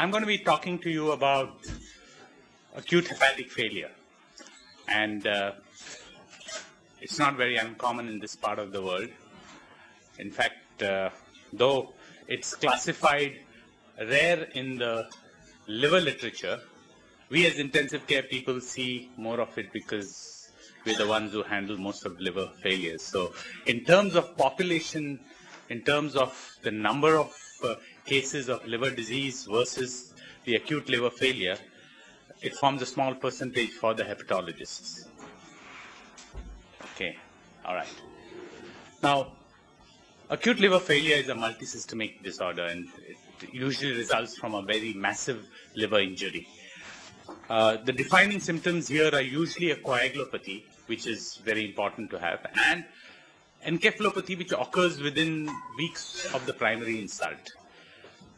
I'm going to be talking to you about acute hepatic failure. And it's not very uncommon in this part of the world. In fact, though it's classified rare in the liver literature, we as intensive care people see more of it because we're the ones who handle most of liver failures. So in terms of population, in terms of the number of cases of liver disease versus the acute liver failure, it forms a small percentage for the hepatologists. Okay, all right. Now, acute liver failure is a multisystemic disorder, and it usually results from a very massive liver injury. The defining symptoms here are usually a coagulopathy, which is very important to have, and encephalopathy, which occurs within weeks of the primary insult.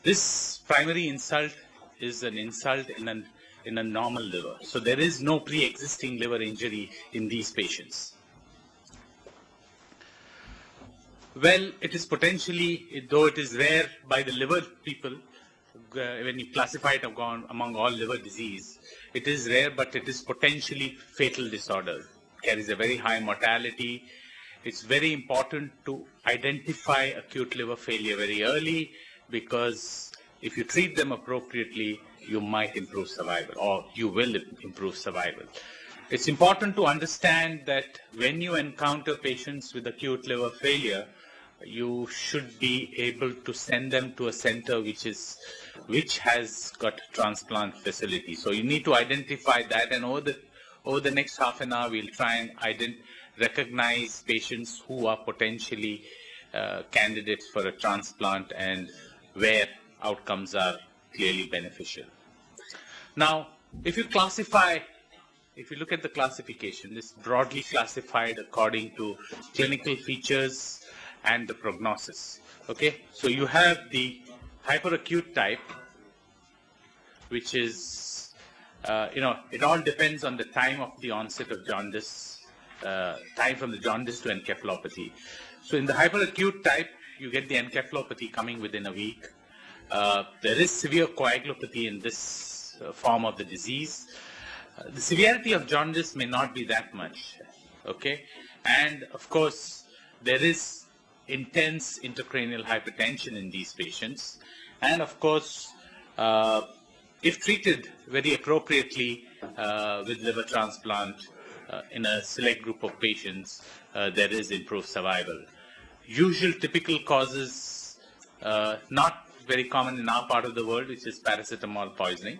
This primary insult is an insult in a normal liver. So there is no pre-existing liver injury in these patients. Well, it is potentially, though it is rare by the liver people, when you classify it among all liver disease, it is rare, but it is potentially fatal disorder. It carries a very high mortality. It's very important to identify acute liver failure very early, because if you treat them appropriately, you might improve survival, or you will improve survival. It's important to understand that when you encounter patients with acute liver failure, you should be able to send them to a center which has got transplant facility. So you need to identify that, and over the next half an hour, we'll try and recognize patients who are potentially candidates for a transplant and where outcomes are clearly beneficial. Now, if you look at the classification, this is broadly classified according to clinical features and the prognosis. Okay, so you have the hyperacute type, which is, it all depends on the time of the onset of jaundice, time from the jaundice to encephalopathy. So in the hyperacute type, you get the encephalopathy coming within a week. There is severe coagulopathy in this form of the disease. The severity of jaundice may not be that much, okay? And of course, there is intense intracranial hypertension in these patients. And of course, if treated very appropriately with liver transplant in a select group of patients, there is improved survival. Usual typical causes, not very common in our part of the world, which is paracetamol poisoning.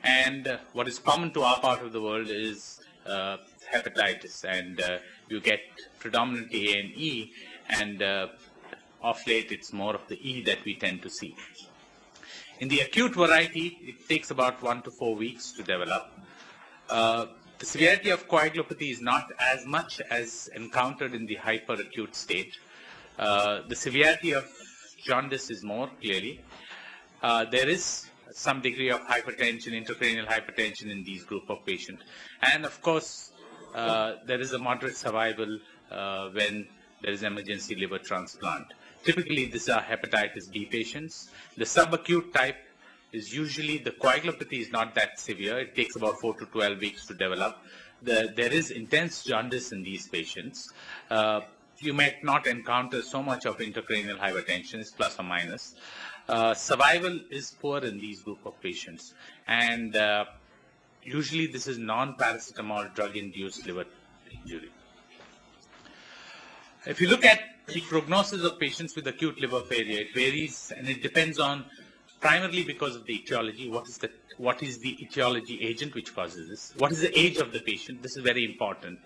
And what is common to our part of the world is hepatitis, and you get predominantly A and E, and of late it's more of the E that we tend to see. In the acute variety, it takes about 1 to 4 weeks to develop. The severity of coagulopathy is not as much as encountered in the hyperacute state. The severity of jaundice is more clearly. There is some degree of hypertension, intracranial hypertension in these group of patients. And of course, there is a moderate survival when there is emergency liver transplant. Typically, these are hepatitis B patients. The subacute type is usually, the coagulopathy is not that severe. It takes about 4 to 12 weeks to develop. There is intense jaundice in these patients. You might not encounter so much of intracranial hypertension, it's plus or minus. Survival is poor in these group of patients. And usually this is non-paracetamol drug-induced liver injury. If you look at the prognosis of patients with acute liver failure, it varies, and it depends on, primarily because of the etiology, what is the etiology agent which causes this, what is the age of the patient, this is very important,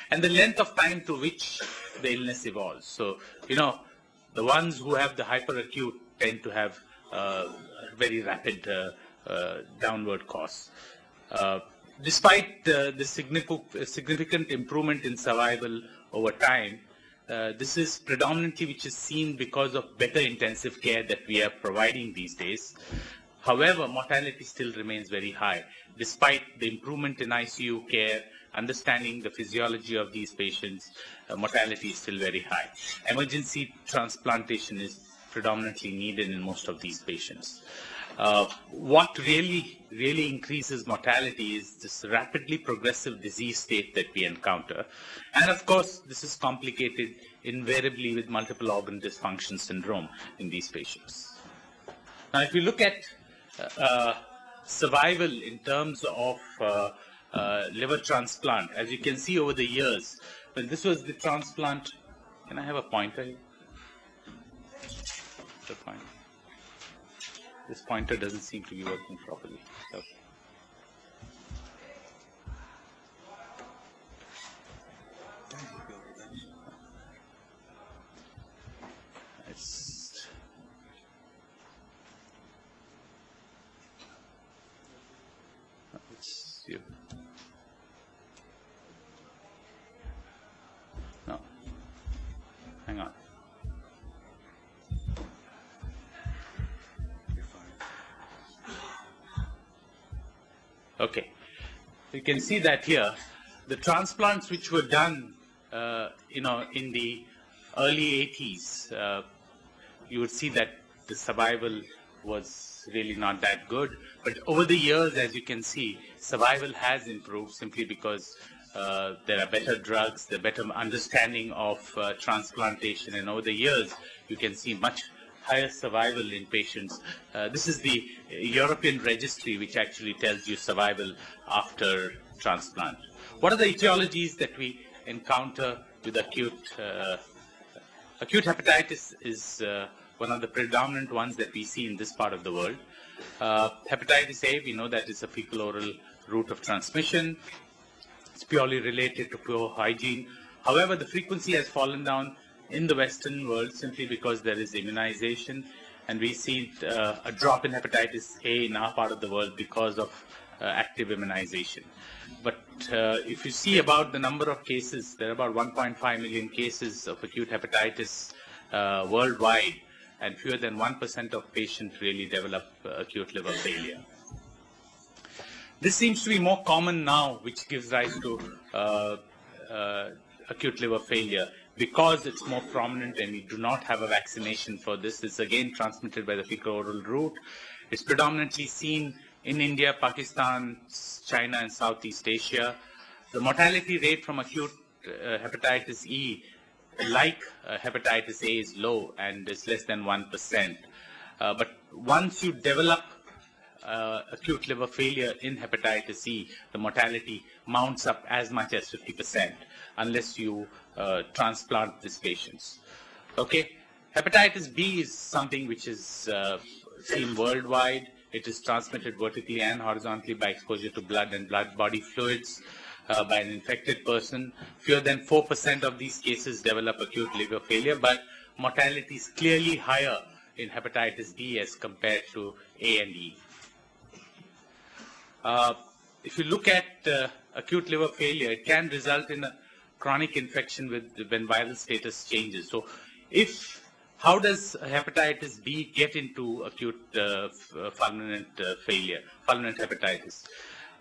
and the length of time to which the illness evolves. So, the ones who have the hyperacute tend to have very rapid downward course. Despite the significant improvement in survival over time, this is predominantly which is seen because of better intensive care that we are providing these days. However, mortality still remains very high. Despite the improvement in ICU care, understanding the physiology of these patients, mortality is still very high. Emergency transplantation is predominantly needed in most of these patients. What really increases mortality is this rapidly progressive disease state that we encounter. And of course, this is complicated invariably with multiple organ dysfunction syndrome in these patients. Now, if you look at survival in terms of liver transplant, as you can see over the years, when this was the transplant, can I have a pointer here? The pointer. This pointer doesn't seem to be working properly. So. It's you. No. Hang on. Okay, you can see that here, the transplants which were done, in the early 80s, you would see that the survival was really not that good. But over the years, as you can see, survival has improved simply because there are better drugs, there are better understanding of transplantation, and over the years, you can see much higher survival in patients. This is the European registry, which actually tells you survival after transplant. What are the etiologies that we encounter with acute hepatitis? Is one of the predominant ones that we see in this part of the world. Hepatitis A, we know that it's a fecal-oral route of transmission. It's purely related to poor hygiene. However, the frequency has fallen down in the Western world simply because there is immunization, and we see a drop in hepatitis A in our part of the world because of active immunization. But if you see about the number of cases, there are about 1.5 million cases of acute hepatitis worldwide, and fewer than 1% of patients really develop acute liver failure. This seems to be more common now, which gives rise to acute liver failure, because it's more prominent and we do not have a vaccination for this. It's again transmitted by the fecal-oral route. It's predominantly seen in India, Pakistan, China, and Southeast Asia. The mortality rate from acute hepatitis E, like hepatitis A, is low and is less than 1%. But once you develop acute liver failure in hepatitis E, the mortality mounts up as much as 50% unless you transplant these patients. Okay, hepatitis B is something which is seen worldwide. It is transmitted vertically and horizontally by exposure to blood and blood-body fluids by an infected person. Fewer than 4% of these cases develop acute liver failure, but mortality is clearly higher in hepatitis B as compared to A and E. If you look at acute liver failure, it can result in a chronic infection when viral status changes. So, how does hepatitis B get into acute fulminant failure, fulminant hepatitis?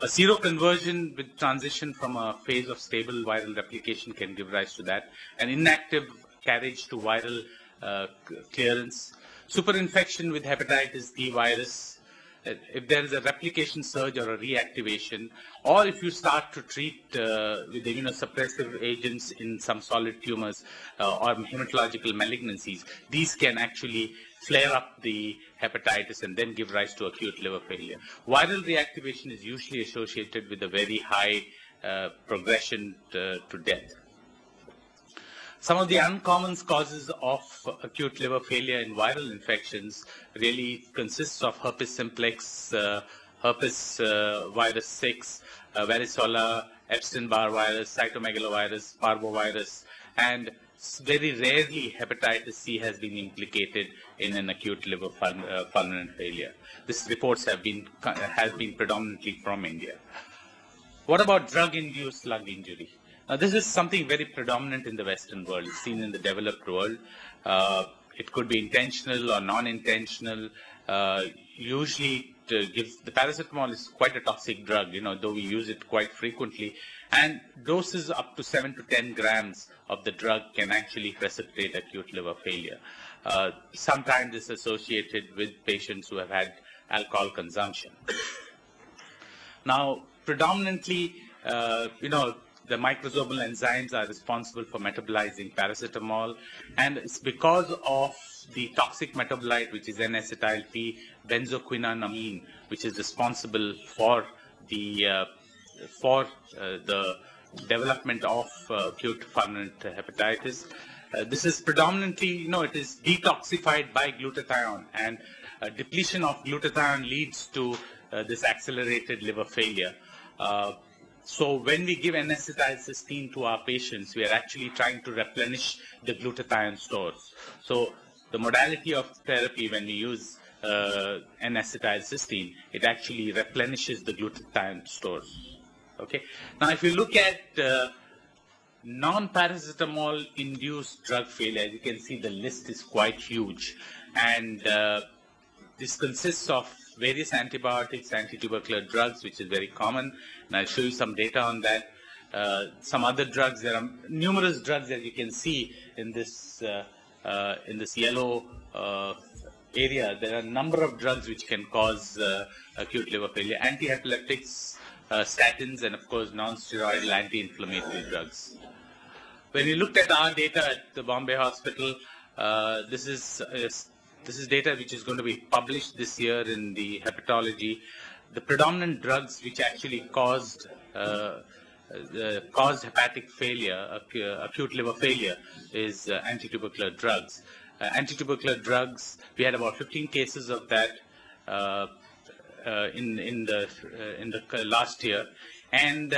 A seroconversion with transition from a phase of stable viral replication can give rise to that. An inactive carriage to viral clearance. Superinfection with hepatitis B virus. If there is a replication surge or a reactivation, or if you start to treat with immunosuppressive agents in some solid tumors or hematological malignancies, these can actually flare up the hepatitis and then give rise to acute liver failure. Viral reactivation is usually associated with a very high progression to death. Some of the uncommon causes of acute liver failure in viral infections really consists of herpes simplex, herpes virus 6, varicella, Epstein-Barr virus, cytomegalovirus, parvovirus, and very rarely hepatitis C has been implicated in an acute liver fulminant failure. These reports has been predominantly from India. What about drug-induced lung injury? Now, this is something very predominant in the Western world, seen in the developed world. It could be intentional or non-intentional. Usually, the paracetamol is quite a toxic drug, though we use it quite frequently. And doses up to 7 to 10 grams of the drug can actually precipitate acute liver failure. Sometimes it's associated with patients who have had alcohol consumption. Now, predominantly, the microsomal enzymes are responsible for metabolizing paracetamol, and it's because of the toxic metabolite, which is N-acetyl-P benzoquinonamine, which is responsible for the development of acute fulminant hepatitis. This is predominantly, it is detoxified by glutathione, and depletion of glutathione leads to this accelerated liver failure. So when we give N-acetylcysteine to our patients, we are actually trying to replenish the glutathione stores. So the modality of therapy, when we use N-acetylcysteine, it actually replenishes the glutathione stores. Okay. Now, if you look at non-paracetamol induced drug failure, as you can see, the list is quite huge, and this consists of various antibiotics, anti-tubercular drugs, which is very common, and I'll show you some data on that. Some other drugs, there are numerous drugs, as you can see in this yellow area. There are a number of drugs which can cause acute liver failure: antiepileptics, statins, and of course non-steroidal anti-inflammatory drugs. When we looked at our data at the Bombay Hospital, this is data which is going to be published this year in the hepatology. The predominant drugs which actually caused hepatic failure, acute liver failure, is anti-tubercular drugs. Anti-tubercular drugs, we had about 15 cases of that in the last year, and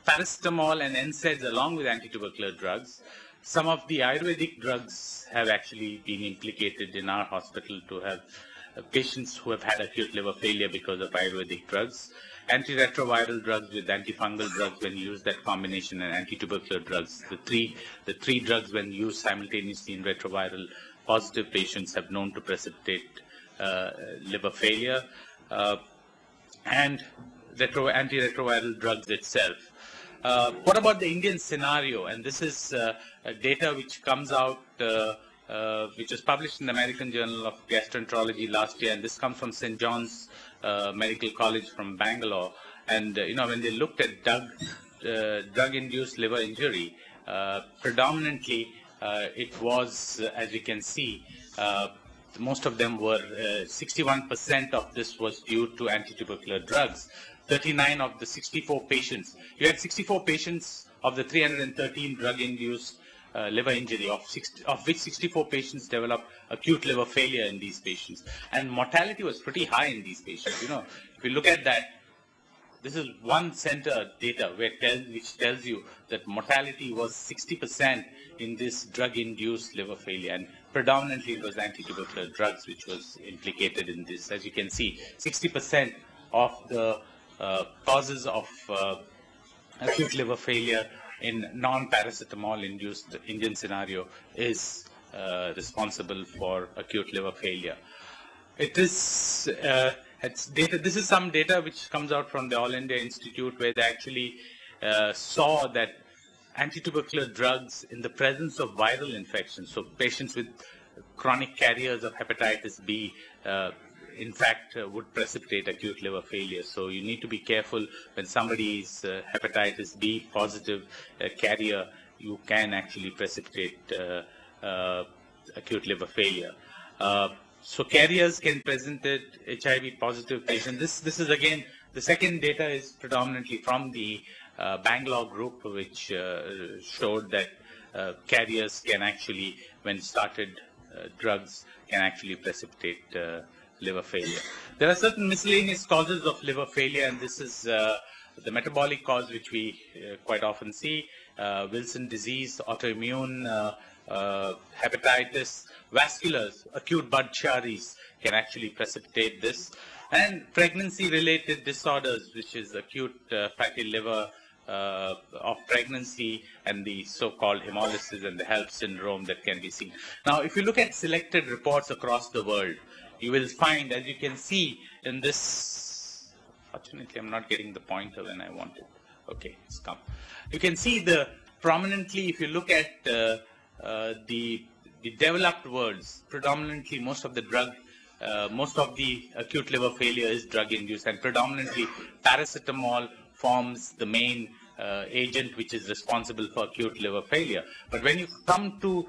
paracetamol and NSAIDs along with anti-tubercular drugs. Some of the Ayurvedic drugs have actually been implicated in our hospital to have patients who have had acute liver failure because of Ayurvedic drugs. Antiretroviral drugs with antifungal drugs, when you use that combination, and anti-tubercular drugs, the three drugs when used simultaneously in retroviral positive patients have known to precipitate liver failure, and antiretroviral drugs itself. What about the Indian scenario? And this is data which comes out, which was published in the American Journal of Gastroenterology last year, and this comes from St. John's Medical College from Bangalore. And when they looked at drug-induced liver injury, predominantly it was, as you can see, most of them were 61% of this was due to anti-tubercular drugs. 39 of the 64 patients, you had 64 patients of the 313 drug-induced liver injury, of which 64 patients developed acute liver failure in these patients. And mortality was pretty high in these patients. If you look at that, this is one center data which tells you that mortality was 60% in this drug-induced liver failure, and predominantly it was anti-tubercular drugs which was implicated in this. As you can see, 60% of the causes of acute liver failure in non-paracetamol induced Indian scenario is responsible for acute liver failure. It is data. This is some data which comes out from the All India Institute, where they actually saw that anti-tubercular drugs in the presence of viral infections, so patients with chronic carriers of hepatitis B, in fact, would precipitate acute liver failure. So you need to be careful when somebody is hepatitis B positive carrier. You can actually precipitate acute liver failure. So carriers can present it, HIV positive patients. This is again, the second data is predominantly from the Bangalore group, which showed that carriers can actually, when started drugs, can actually precipitate liver failure. There are certain miscellaneous causes of liver failure, and this is the metabolic cause which we quite often see: Wilson disease, autoimmune, hepatitis, vasculars, acute Budd-Chiaris can actually precipitate this, and pregnancy-related disorders, which is acute fatty liver of pregnancy and the so-called hemolysis and the HELLP syndrome that can be seen. Now, if you look at selected reports across the world, you will find, as you can see in this, fortunately I'm not getting the pointer when I want it. Okay, it's come. You can see the prominently, if you look at the developed worlds, predominantly most of the drug most of the acute liver failure is drug-induced, and predominantly paracetamol forms the main agent which is responsible for acute liver failure. But when you come to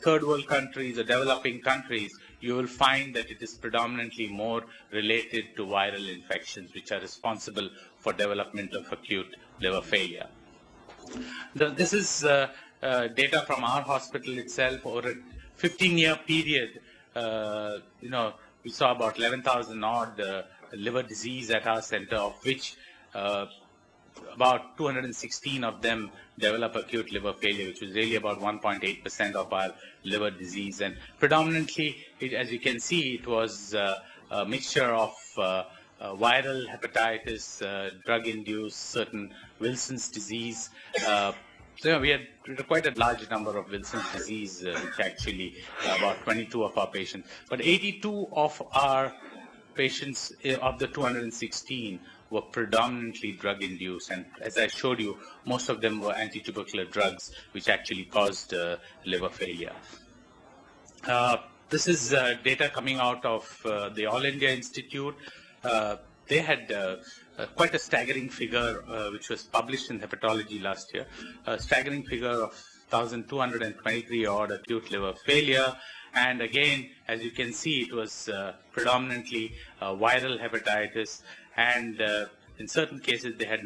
third world countries or developing countries, you will find that it is predominantly more related to viral infections which are responsible for development of acute liver failure. This is data from our hospital itself. Over a 15-year period, we saw about 11,000 odd liver disease at our center, of which about 216 of them develop acute liver failure, which was really about 1.8% of our liver disease. And predominantly, as you can see, it was a mixture of viral hepatitis, drug-induced, certain Wilson's disease. So we had quite a large number of Wilson's disease, which actually about 22 of our patients. But 82 of our patients of the 216 were predominantly drug-induced, and as I showed you, most of them were anti-tubercular drugs, which actually caused liver failure. This is data coming out of the All India Institute. They had quite a staggering figure, which was published in Hepatology last year, a staggering figure of 1,223 odd acute liver failure. And again, as you can see, it was predominantly viral hepatitis, and in certain cases they had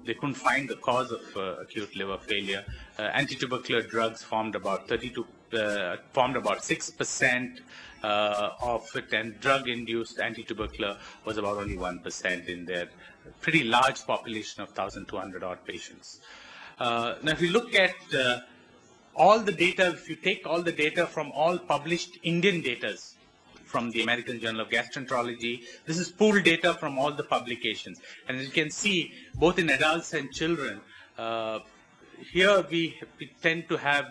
they couldn't find the cause of acute liver failure. Anti-tubercular drugs formed about 6% of it, and drug-induced anti-tubercular was about only 1% in their pretty large population of 1,200 odd patients. Now, if you look at all the data, if you take all the data from all published Indian data from the American Journal of Gastroenterology, this is pooled data from all the publications. And as you can see, both in adults and children, here we tend to have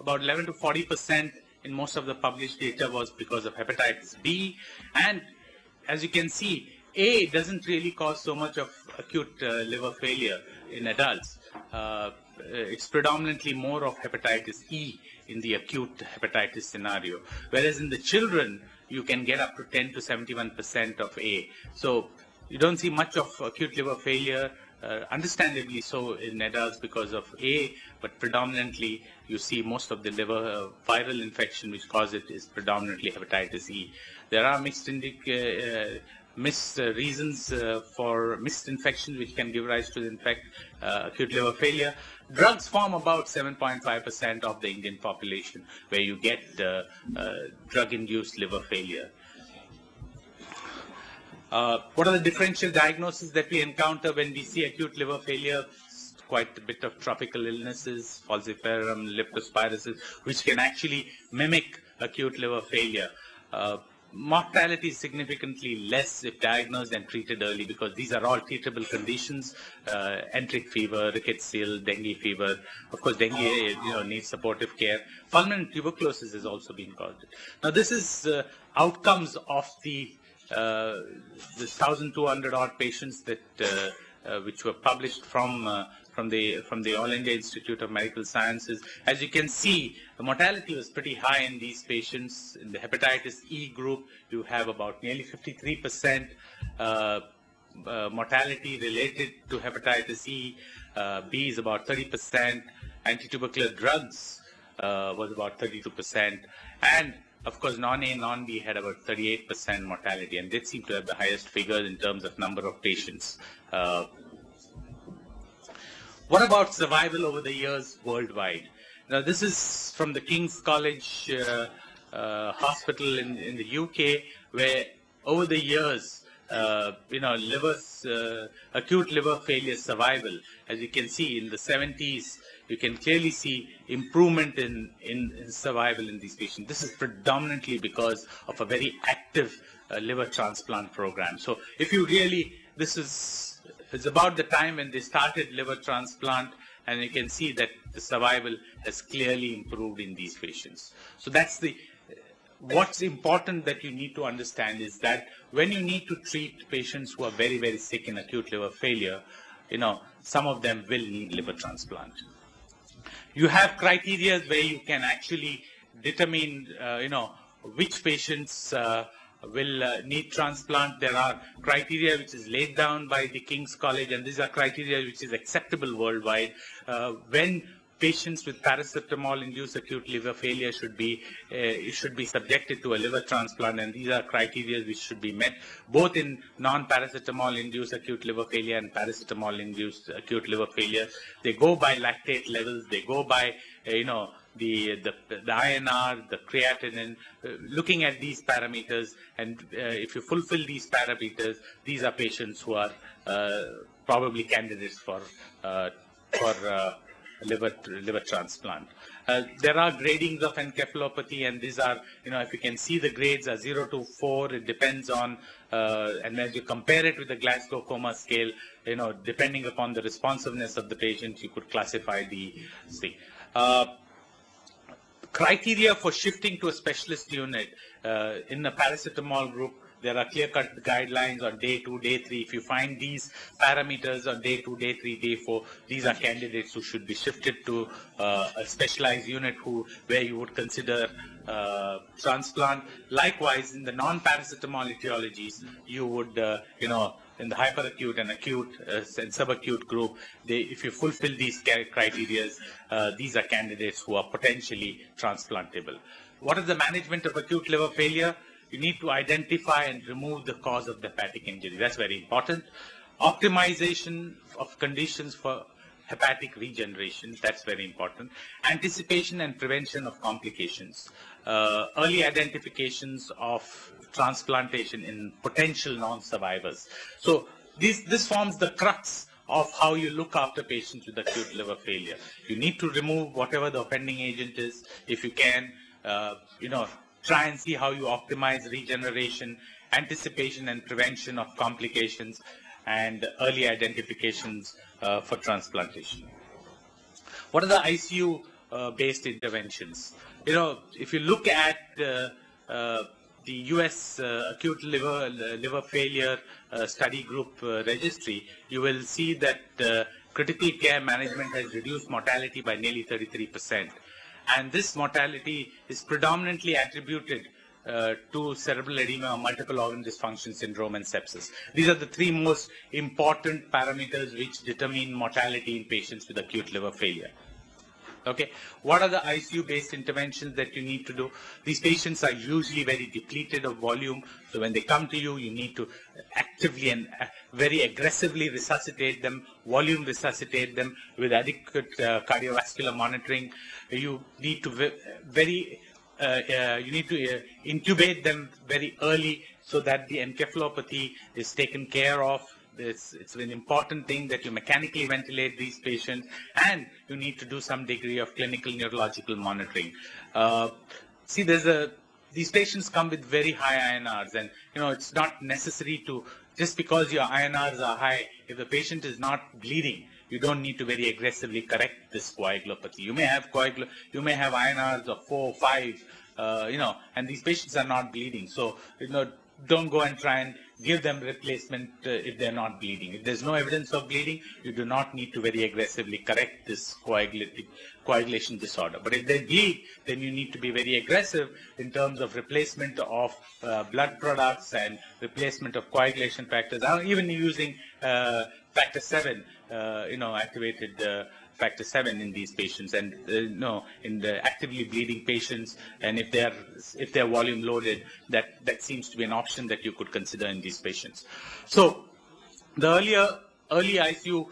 about 11 to 40% in most of the published data was because of hepatitis B. And as you can see, A doesn't really cause so much of acute liver failure in adults. It's predominantly more of hepatitis E in the acute hepatitis scenario. Whereas in the children, you can get up to 10 to 71% of A. So you don't see much of acute liver failure, understandably so in adults because of A, but predominantly you see most of the liver viral infection which cause it is predominantly hepatitis E. There are mixed reasons for mixed infections which can give rise to acute liver failure. Drugs form about 7.5% of the Indian population where you get drug-induced liver failure. What are the differential diagnoses that we encounter when we see acute liver failure? Quite a bit of tropical illnesses, falciparum, leptospirosis, which can actually mimic acute liver failure. Mortality is significantly less if diagnosed and treated early because these are all treatable conditions. Enteric fever, rickettsial, dengue fever. Of course, dengue needs supportive care. Pulmonary tuberculosis is also being caused. Now, this is outcomes of the 1,200 odd patients that which were published from the All India Institute of Medical Sciences. As you can see, the mortality was pretty high in these patients. In the hepatitis E group, you have about nearly 53% mortality related to hepatitis E. B is about 30%. Anti-tubercular drugs was about 32%. And of course, non-A, non-B had about 38% mortality, and they seem to have the highest figures in terms of number of patients. What about survival over the years worldwide? Now, this is from the King's College Hospital in the UK, where over the years, acute liver failure survival, as you can see in the 70s, you can clearly see improvement in survival in these patients. This is predominantly because of a very active liver transplant program. So if you really, it's about the time when they started liver transplant, and you can see that the survival has clearly improved in these patients. So that's what's important that you need to understand is that when you need to treat patients who are very, very sick in acute liver failure, some of them will need liver transplant. You have criteria where you can actually determine, which patients will need transplant. There are criteria which is laid down by the King's College, and these are criteria which is acceptable worldwide. When patients with paracetamol-induced acute liver failure should be subjected to a liver transplant, and these are criteria which should be met both in non-paracetamol-induced acute liver failure and paracetamol-induced acute liver failure. They go by lactate levels. They go by the INR, the creatinine. Looking at these parameters, and if you fulfill these parameters, these are patients who are probably candidates for liver transplant. There are gradings of encephalopathy, and these are, if you can see, the grades are 0 to 4. It depends on, and as you compare it with the Glasgow Coma Scale, depending upon the responsiveness of the patient, you could classify the criteria for shifting to a specialist unit in the paracetamol group. There are clear-cut guidelines on day 2, day 3. If you find these parameters on day 2, day 3, day 4, these are candidates who should be shifted to a specialized unit where you would consider transplant. Likewise, in the non-paracetamol etiologies, you would, in the hyperacute and acute and subacute group, if you fulfill these criteria, these are candidates who are potentially transplantable. What is the management of acute liver failure? You need to identify and remove the cause of the hepatic injury. That's very important. Optimization of conditions for hepatic regeneration. That's very important. Anticipation and prevention of complications. Early identifications of transplantation in potential non-survivors. So this forms the crux of how you look after patients with acute liver failure. You need to remove whatever the offending agent is. If you can, try and see how you optimize regeneration, anticipation and prevention of complications, and early identifications for transplantation. What are the ICU-based interventions? If you look at the US acute liver failure study group registry, you will see that critical care management has reduced mortality by nearly 33%. And this mortality is predominantly attributed to cerebral edema, multiple organ dysfunction syndrome, and sepsis. These are the three most important parameters which determine mortality in patients with acute liver failure. Okay, what are the ICU-based interventions that you need to do? These patients are usually very depleted of volume, so when they come to you, you need to actively and very aggressively resuscitate them, volume resuscitate them with adequate cardiovascular monitoring. You need to intubate them very early so that the encephalopathy is taken care of. It's an important thing that you mechanically ventilate these patients, and you need to do some degree of clinical neurological monitoring. These patients come with very high INRs, and it's not necessary to, just because your INRs are high, if the patient is not bleeding, you don't need to very aggressively correct this coagulopathy. You may have INRs of 4, 5, and these patients are not bleeding. So, don't go and try and give them replacement if they're not bleeding. If there's no evidence of bleeding, you do not need to very aggressively correct this coagulation disorder. But if they bleed, then you need to be very aggressive in terms of replacement of blood products and replacement of coagulation factors, even using factor 7, activated factor 7 in these patients, and in the actively bleeding patients, and if they're volume loaded, that seems to be an option that you could consider in these patients. So the early ICU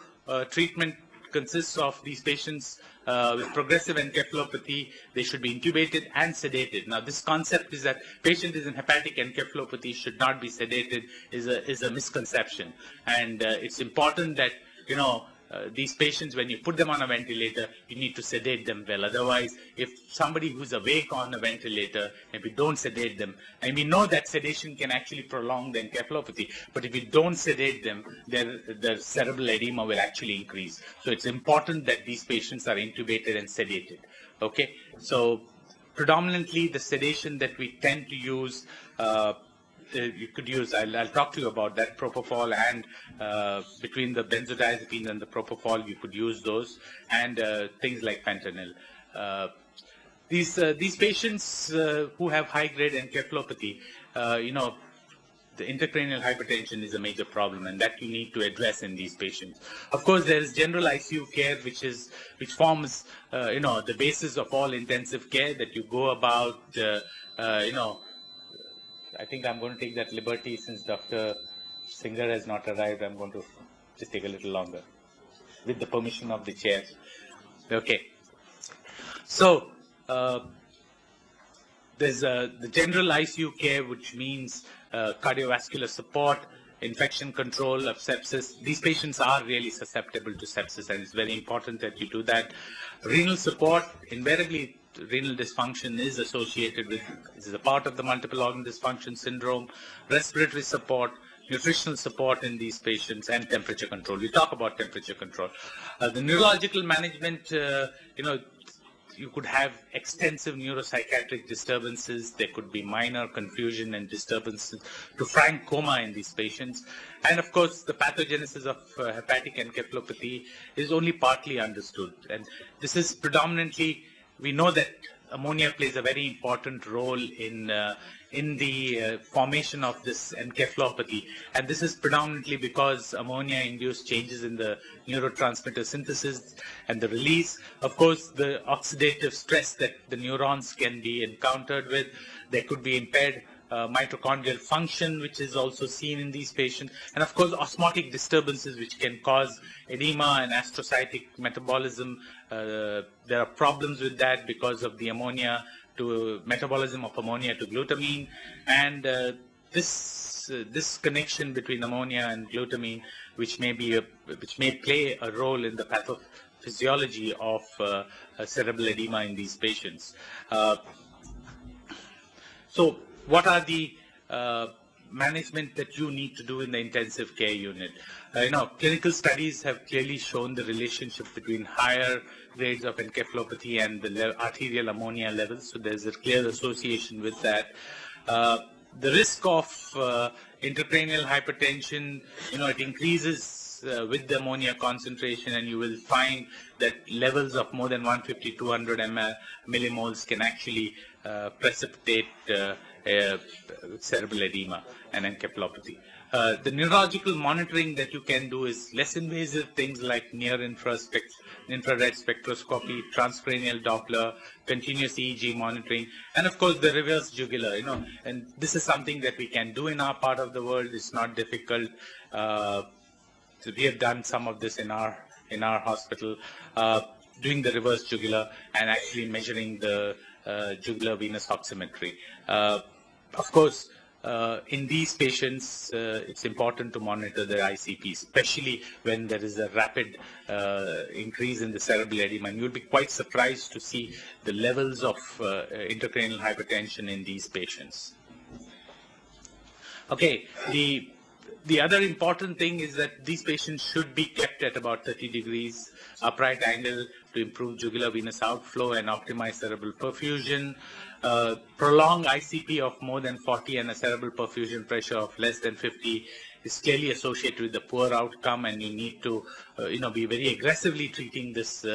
treatment consists of these patients with progressive encephalopathy. They should be intubated and sedated. Now, this concept is that patient is in hepatic encephalopathy should not be sedated is a misconception, and it's important that these patients, when you put them on a ventilator, you need to sedate them well. Otherwise, if somebody who's awake on a ventilator, if we don't sedate them, and we know that sedation can actually prolong the encephalopathy, but if we don't sedate them, their cerebral edema will actually increase. So it's important that these patients are intubated and sedated. Okay, so predominantly the sedation that we tend to use, you could use, I'll talk to you about that, propofol, and between the benzodiazepines and the propofol, you could use those, and things like fentanyl. these patients who have high-grade encephalopathy, the intracranial hypertension is a major problem, and that you need to address in these patients. Of course, there is general ICU care, which forms the basis of all intensive care that you go about. I think I'm going to take that liberty since Dr. Singer has not arrived. I'm going to just take a little longer, with the permission of the chair. Okay. So there's the general ICU care, which means cardiovascular support, infection control of sepsis. These patients are really susceptible to sepsis, and it's very important that you do that. Renal support, invariably renal dysfunction is associated with, this is a part of the multiple organ dysfunction syndrome. Respiratory support, nutritional support in these patients, and temperature control. We talk about temperature control. The neurological management, you could have extensive neuropsychiatric disturbances. There could be minor confusion and disturbances to frank coma in these patients. And of course, the pathogenesis of hepatic encephalopathy is only partly understood. And this is predominantly, we know that ammonia plays a very important role in the formation of this encephalopathy, and this is predominantly because ammonia induced changes in the neurotransmitter synthesis and the release. Of course, the oxidative stress that the neurons can be encountered with, there could be impaired mitochondrial function, which is also seen in these patients, and of course osmotic disturbances which can cause edema and astrocytic metabolism. There are problems with that because of the ammonia to metabolism of ammonia to glutamine, and this connection between ammonia and glutamine, which may play a role in the pathophysiology of cerebral edema in these patients. So what are the management that you need to do in the intensive care unit? Clinical studies have clearly shown the relationship between higher grades of encephalopathy and the arterial ammonia levels. So there's a clear association with that. The risk of intracranial hypertension, it increases with the ammonia concentration, and you will find that levels of more than 150, 200 millimoles can actually precipitate cerebral edema and encephalopathy. The neurological monitoring that you can do is less invasive, things like near-infrared spectroscopy, transcranial Doppler, continuous EEG monitoring, and of course the reverse jugular. And this is something that we can do in our part of the world. It's not difficult. So we have done some of this in our hospital, doing the reverse jugular and actually measuring the jugular venous oximetry. Of course, in these patients, it's important to monitor their ICP, especially when there is a rapid increase in the cerebral edema. And you'll be quite surprised to see the levels of intracranial hypertension in these patients. Okay, the other important thing is that these patients should be kept at about 30 degrees upright angle to improve jugular venous outflow and optimize cerebral perfusion. Prolonged ICP of more than 40 and a cerebral perfusion pressure of less than 50 is clearly associated with the poor outcome, and you need to be very aggressively treating this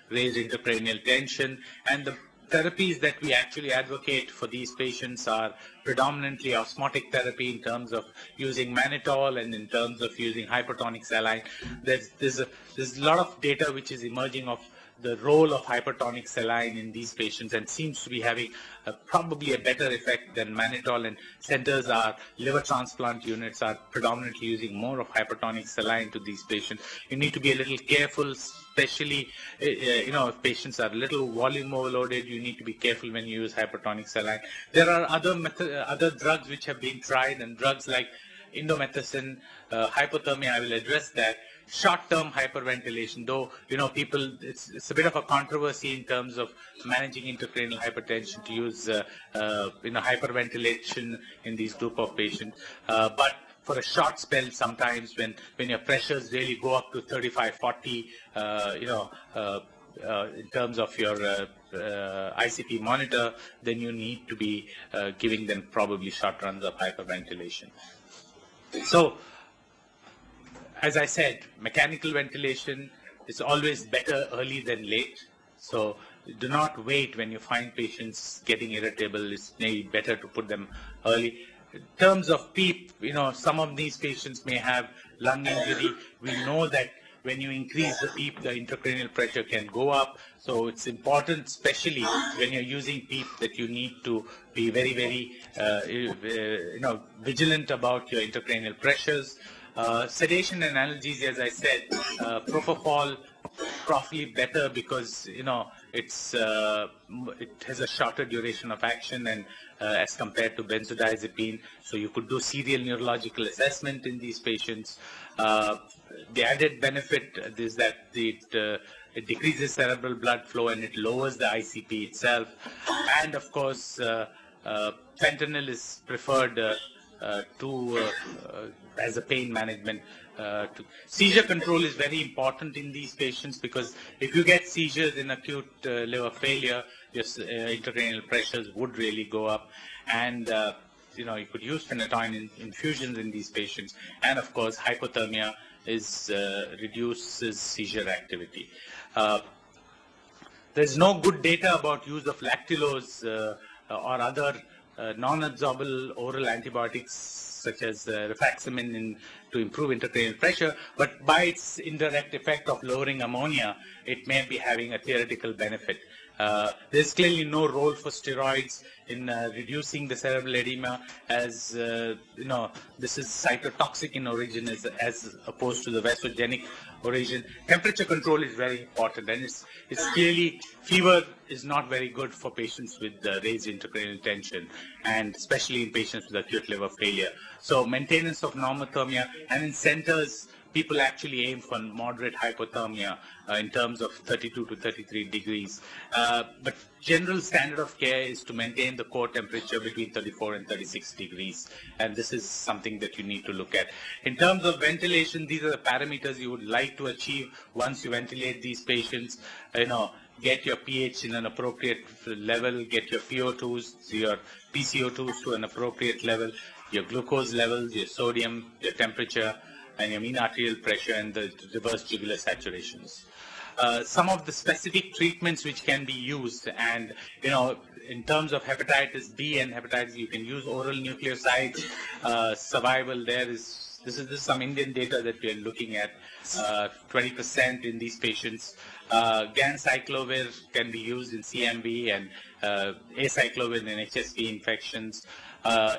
raised intracranial tension. And the therapies that we actually advocate for these patients are predominantly osmotic therapy in terms of using mannitol and in terms of using hypertonic saline. There's a lot of data which is emerging of the role of hypertonic saline in these patients, and seems to be having probably a better effect than mannitol. And centers, our liver transplant units are predominantly using more of hypertonic saline to these patients. You need to be a little careful, especially if patients are a little volume overloaded. You need to be careful when you use hypertonic saline. There are other drugs which have been tried, and drugs like indomethacin, hypothermia, I will address that. Short-term hyperventilation, though, people, it's a bit of a controversy in terms of managing intracranial hypertension to use, hyperventilation in these group of patients. But for a short spell, sometimes when your pressures really go up to 35, 40, in terms of your ICP monitor, then you need to be giving them probably short runs of hyperventilation. So, as I said, mechanical ventilation is always better early than late. So do not wait when you find patients getting irritable. It's maybe better to put them early. In terms of PEEP, some of these patients may have lung injury. We know that when you increase the PEEP, the intracranial pressure can go up. So it's important, especially when you're using PEEP, that you need to be very, very, vigilant about your intracranial pressures. Sedation and analgesia, as I said, propofol probably better because it has a shorter duration of action and as compared to benzodiazepine. So you could do serial neurological assessment in these patients. The added benefit is that it decreases cerebral blood flow and it lowers the ICP itself. And of course, fentanyl is preferred as a pain management. Seizure control is very important in these patients because if you get seizures in acute liver failure, your intracranial pressures would really go up, and you could use phenytoin infusions in these patients. And of course, hypothermia reduces seizure activity. There's no good data about use of lactulose or other non-absorbable oral antibiotics such as rifaximin to improve intracranial pressure, but by its indirect effect of lowering ammonia, it may be having a theoretical benefit. There's clearly no role for steroids in reducing the cerebral edema, as this is cytotoxic in origin as opposed to the vasogenic origin. Temperature control is very important, and it's clearly fever is not very good for patients with raised intracranial tension, and especially in patients with acute liver failure. So maintenance of normothermia, and in centers, people actually aim for moderate hypothermia in terms of 32 to 33 degrees. But general standard of care is to maintain the core temperature between 34 and 36 degrees. And this is something that you need to look at. In terms of ventilation, these are the parameters you would like to achieve once you ventilate these patients. Get your pH in an appropriate level, get your PO2s, your PCO2s to an appropriate level, your glucose levels, your sodium, your temperature, and your mean arterial pressure, and the reverse jugular saturations. Some of the specific treatments which can be used, and in terms of hepatitis B and hepatitis, you can use oral nucleosides. Survival there is, this is some Indian data that we are looking at, 20% in these patients. Ganciclovir can be used in CMV and acyclovir in HSV infections.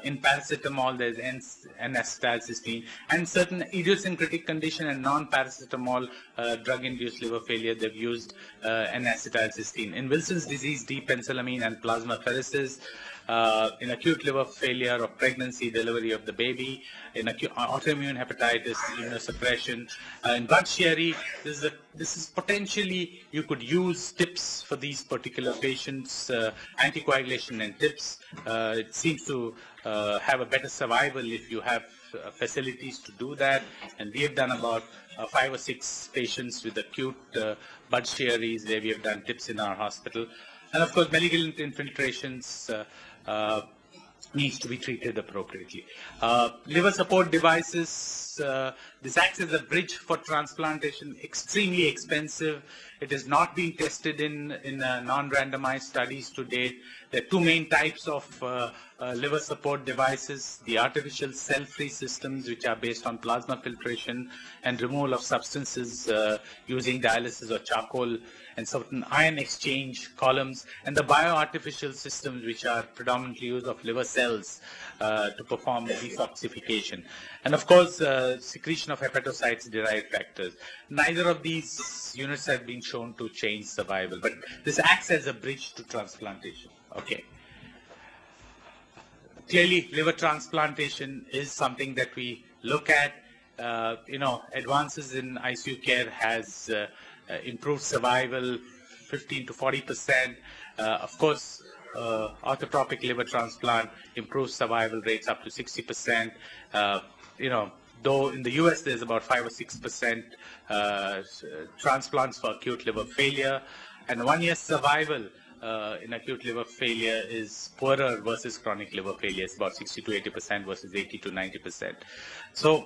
In paracetamol, there's N-acetylcysteine, and certain idiosyncratic condition and non-paracetamol drug-induced liver failure, they've used N-acetylcysteine. In Wilson's disease, D-penicillamine and plasmapheresis. In acute liver failure of pregnancy, delivery of the baby. In acute autoimmune hepatitis, immunosuppression. In Budd-Chiari, this is potentially, you could use TIPS for these particular patients, anticoagulation and TIPS. It seems to have a better survival if you have facilities to do that. And we have done about 5 or 6 patients with acute Budd-Chiaris where we have done TIPS in our hospital. And of course, malignant infiltrations needs to be treated appropriately. Liver support devices, this acts as a bridge for transplantation, extremely expensive. It has not been tested in non-randomized studies to date. There are 2 main types of liver support devices: the artificial cell-free systems, which are based on plasma filtration and removal of substances using dialysis or charcoal, and certain ion exchange columns, and the bioartificial systems, which are predominantly used of liver cells to perform detoxification. And of course, secretion of hepatocytes-derived factors. Neither of these units have been shown to change survival, but this acts as a bridge to transplantation. Okay. Clearly, liver transplantation is something that we look at. Advances in ICU care has improved survival 15 to 40%. Of course, orthotropic liver transplant improves survival rates up to 60%. Though in the US there's about 5 or 6% transplants for acute liver failure, and 1 year survival in acute liver failure is poorer versus chronic liver failure. It's about 60 to 80% versus 80 to 90%. So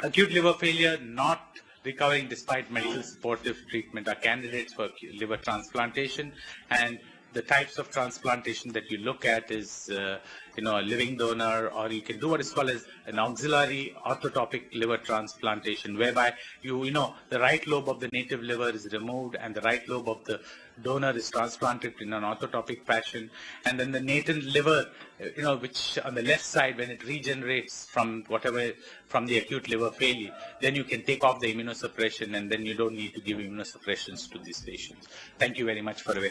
acute liver failure, not recovering despite medical supportive treatment are candidates for liver transplantation. And the types of transplantation that you look at is, a living donor, or you can do what is called as an auxiliary orthotopic liver transplantation, whereby the right lobe of the native liver is removed and the right lobe of the donor is transplanted in an orthotopic fashion, and then the native liver, which on the left side, when it regenerates from the acute liver failure, then you can take off the immunosuppression, and then you don't need to give immunosuppressions to these patients. Thank you very much for a very